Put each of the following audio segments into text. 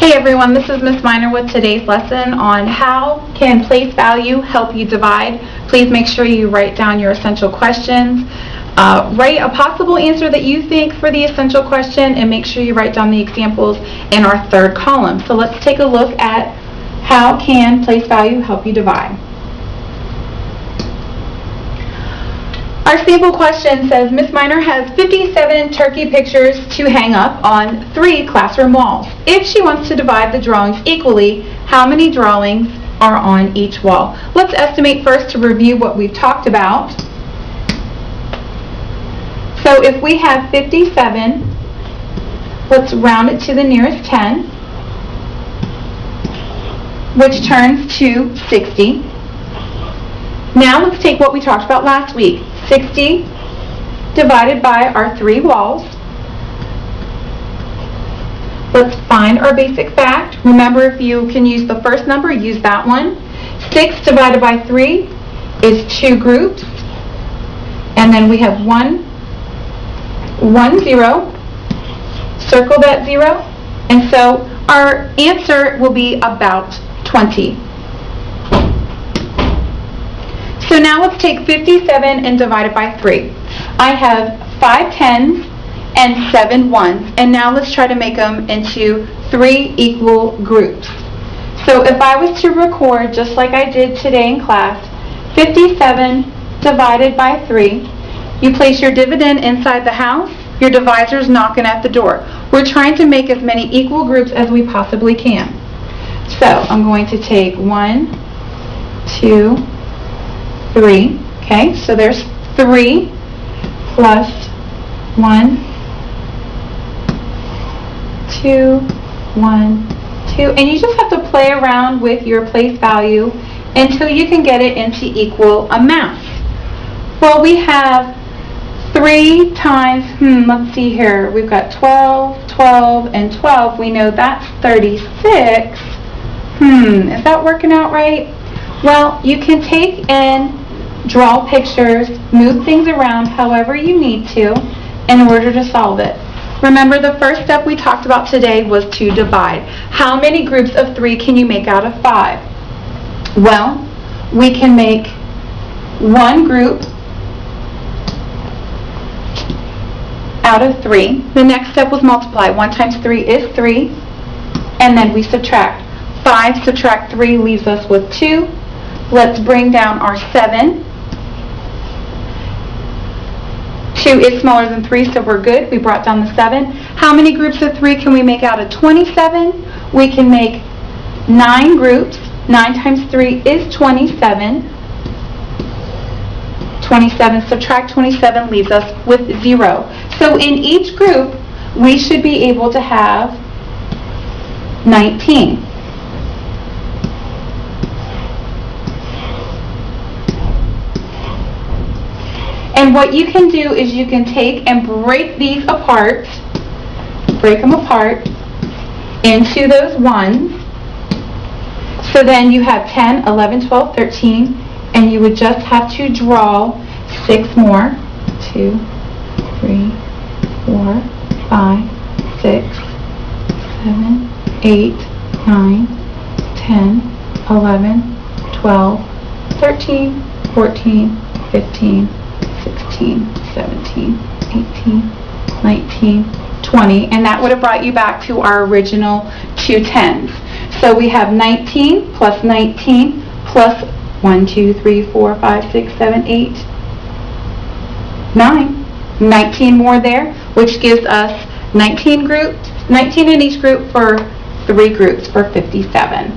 Hey everyone, this is Ms. Miner with today's lesson on how can place value help you divide. Please make sure you write down your essential questions. Write a possible answer that you think for the essential question, and make sure you write down the examples in our third column. So let's take a look at how can place value help you divide. Our sample question says, Ms. Miner has 57 turkey pictures to hang up on 3 classroom walls. If she wants to divide the drawings equally, how many drawings are on each wall? Let's estimate first to review what we've talked about. So if we have 57, let's round it to the nearest 10, which turns to 60. Now let's take what we talked about last week. 60 divided by our 3 walls. Let's find our basic fact. Remember, if you can use the first number, use that one. 6 divided by 3 is 2 groups. And then we have 1, 0. Circle that 0. And so our answer will be about 20. So now let's take 57 and divide it by 3. I have 5 10s and 7 1s. And now let's try to make them into 3 equal groups. So if I was to record, just like I did today in class, 57 divided by 3, you place your dividend inside the house, your divisor's knocking at the door. We're trying to make as many equal groups as we possibly can. So I'm going to take 1, 2, 3. Okay, so there's 3 plus 1, 2, 1, 2. And you just have to play around with your place value until you can get it into equal amounts. Well, we have 3 times, let's see here. We've got 12, 12, and 12. We know that's 36. Is that working out right? Well, you can take and draw pictures, move things around however you need to in order to solve it. Remember, the first step we talked about today was to divide. How many groups of 3 can you make out of 5? Well, we can make 1 group out of 3. The next step was multiply. 1 times 3 is 3. And then we subtract. 5 subtract 3 leaves us with 2. Let's bring down our 7. 2 is smaller than 3, so we're good. We brought down the 7. How many groups of 3 can we make out of 27? We can make 9 groups. 9 times 3 is 27. 27 subtract 27 leaves us with 0. So in each group, we should be able to have 19. And what you can do is you can take and break these apart, break them apart into those ones. So then you have 10, 11, 12, 13, and you would just have to draw 6 more. 2, 3, 4, 5, 6, 7, 8, 9, 10, 11, 12, 13, 14, 15, 16, 17, 18, 19, 20, and that would have brought you back to our original 2 10s. So we have 19 plus 19 plus 1, 2, 3, 4, 5, 6, 7, 8, 9. 19 more there, which gives us 19 groups, 19 in each group for 3 groups for 57.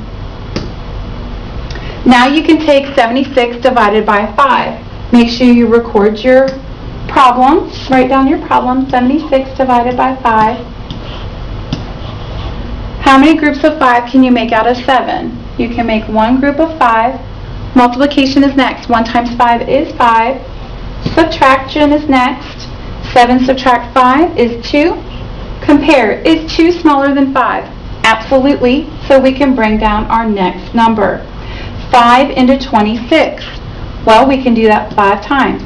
Now you can take 76 divided by 5. Make sure you record your problem. Write down your problem. 76 divided by 5. How many groups of 5 can you make out of 7? You can make 1 group of 5. Multiplication is next. 1 times 5 is 5. Subtraction is next. 7 subtract 5 is 2. Compare. Is 2 smaller than 5? Absolutely. So we can bring down our next number. 5 into 26. Well, we can do that 5 times.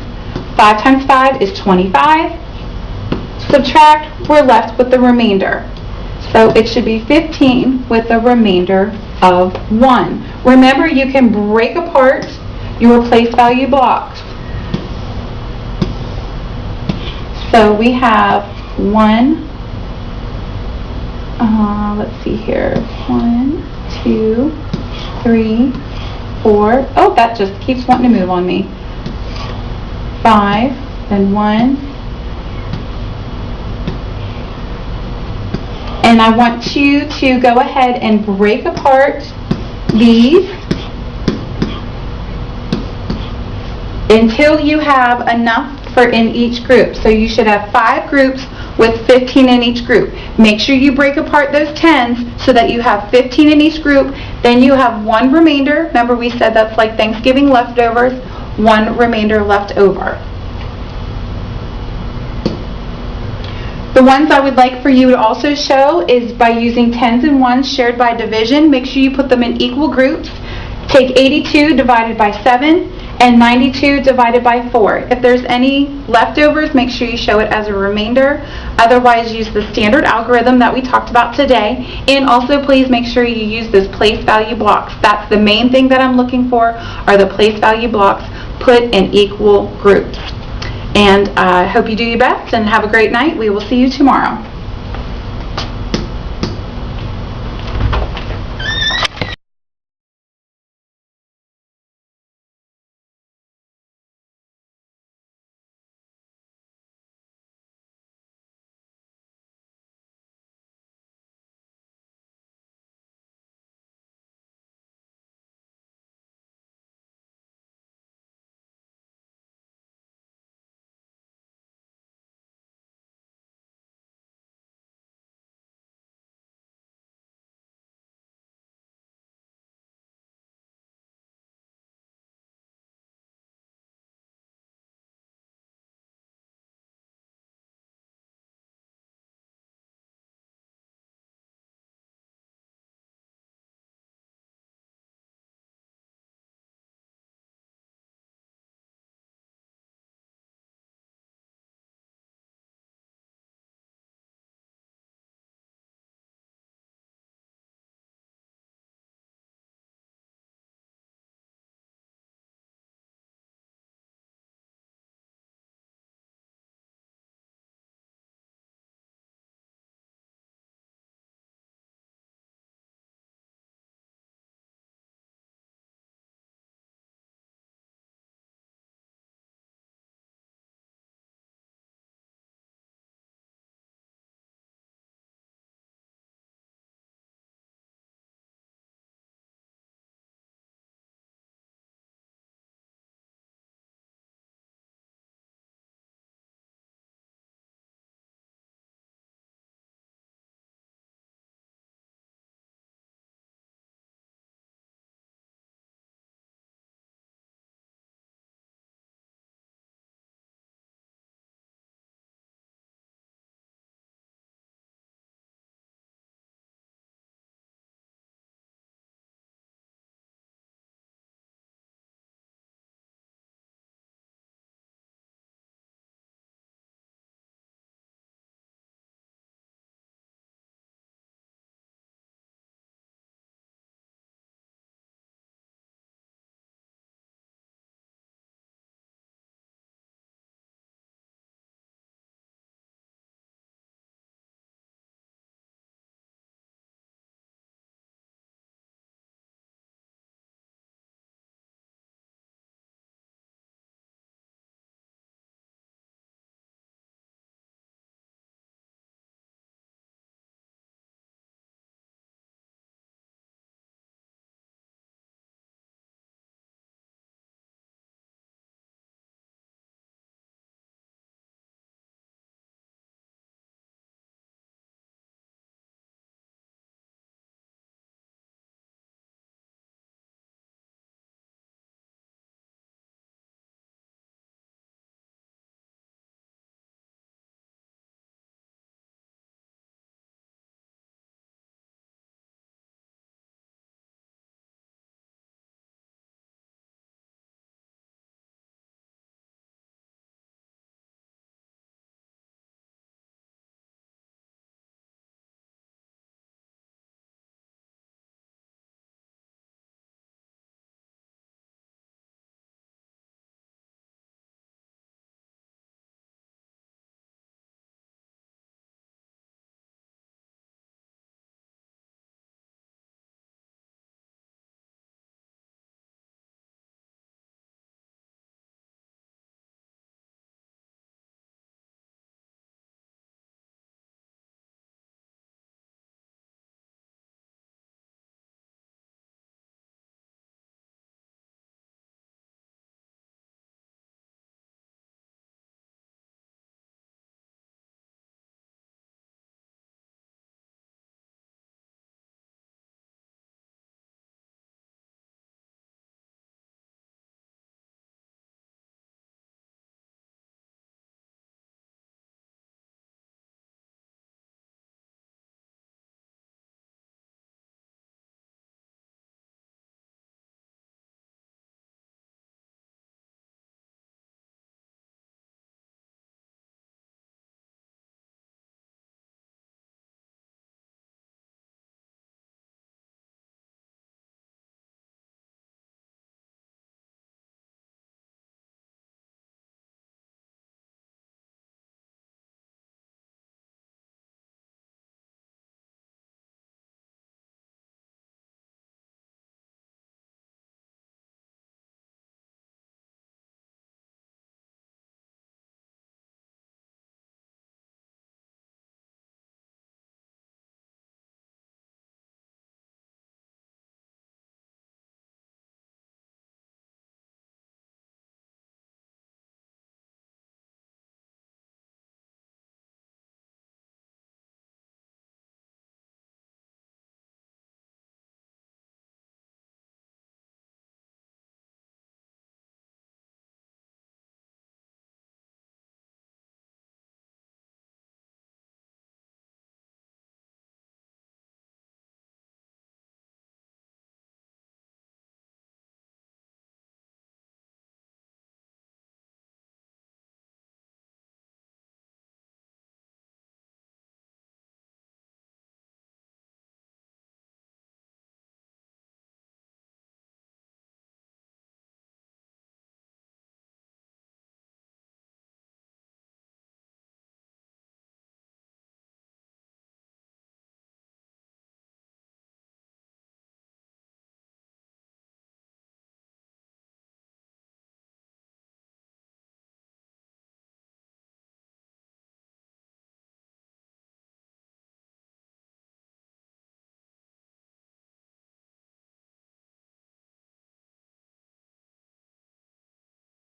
5 times 5 is 25. Subtract, we're left with the remainder. So it should be 15 with a remainder of 1. Remember, you can break apart your place value blocks. So we have 1, let's see here, 1, 2, 3, 4, oh, that just keeps wanting to move on me, 5, then 1, and I want you to go ahead and break apart these until you have enough for in each group. So you should have 5 groups with 15 in each group. Make sure you break apart those 10s so that you have 15 in each group. Then you have 1 remainder. Remember, we said that's like Thanksgiving leftovers, 1 remainder left over. The ones I would like for you to also show is by using 10s and 1s shared by division. Make sure you put them in equal groups. Take 82 divided by 7 and 92 divided by 4. If there's any leftovers, make sure you show it as a remainder. Otherwise, use the standard algorithm that we talked about today. And also, please make sure you use those place value blocks. That's the main thing that I'm looking for, are the place value blocks put in equal groups. And I hope you do your best and have a great night. We will see you tomorrow.